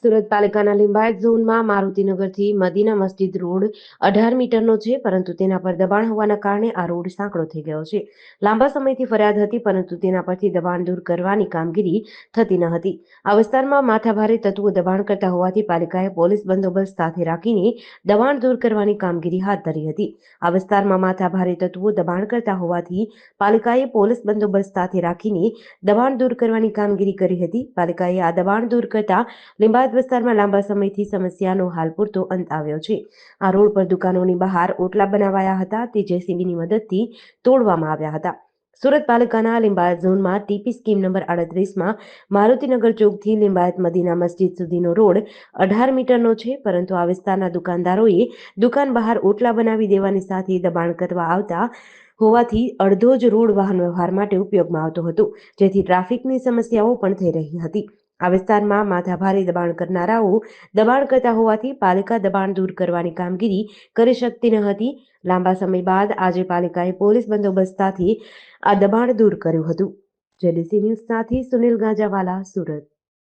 સુરત પાલિકાના લિંબાયત ઝોનમાં મારુતિનગરથી મદીના મસ્જિદ રોડ 18 મીટરનો છે, પરંતુ તેના પર દબાણ હોવાના કારણે આ રોડ સાંકડો થઈ ગયો છે. લાંબા સમયથી ફરિયાદ હતી, પરંતુ તેના પરથી દબાણ દૂર કરવાની કામગીરી થતી ન હતી. આ વિસ્તારમાં માથાભારે તત્વો દબાણ કરતા હોવાથી પાલિકાએ પોલીસ બંદોબસ્ત સાથે રાખીને દબાણ દૂર કરવાની કામગીરી હાથ ધરી હતી. આ વિસ્તારમાં માથાભારે તત્વો દબાણ કરતા હોવાથી પાલિકાએ પોલીસ બંદોબસ્ત સાથે રાખીને દબાણ દૂર કરવાની કામગીરી કરી હતી. પાલિકાએ આ દબાણ દૂર કરતા લિંબાયત વિસ્તારમાં લાંબા સમયથી સમસ્યાનો હાલ પૂરતો અંત આવ્યો છે. આ રોડ પર દુકાનોની બહાર ઓટલા બનાવાયા હતા, તે જેસીબીની મદદથી તોડવામાં આવ્યા હતા. સુરત પાલિકાના લિંબાયત ઝોનમાં ટીપી સ્કીમ નંબર 38માં મારુતિનગર ચોકથી લિંબાયત મદીના મસ્જિદ સુધીનો રોડ 18 મીટરનો છે, પરંતુ આ વિસ્તારના દુકાનદારોએ દુકાન બહાર ઓટલા બનાવી દેવાની સાથે દબાણ કરવા આવતા હોવાથી અડધો જ રોડ વાહન વ્યવહાર માટે ઉપયોગમાં આવતો હતો, જેથી ટ્રાફિકની સમસ્યાઓ પણ થઈ રહી હતી. આ વિસ્તારમાં માથાભારે દબાણ કરનારાઓ દબાણ કરતા હોવાથી પાલિકા દબાણ દૂર કરવાની કામગીરી કરી શકતી ન હતી. લાંબા સમય બાદ આજે પાલિકાએ પોલીસ બંદોબસ્ત સાથે આ દબાણ દૂર કર્યું હતું. જેડીસી ન્યૂઝ સાથે સુનિલ ગાજાવાલા, સુરત.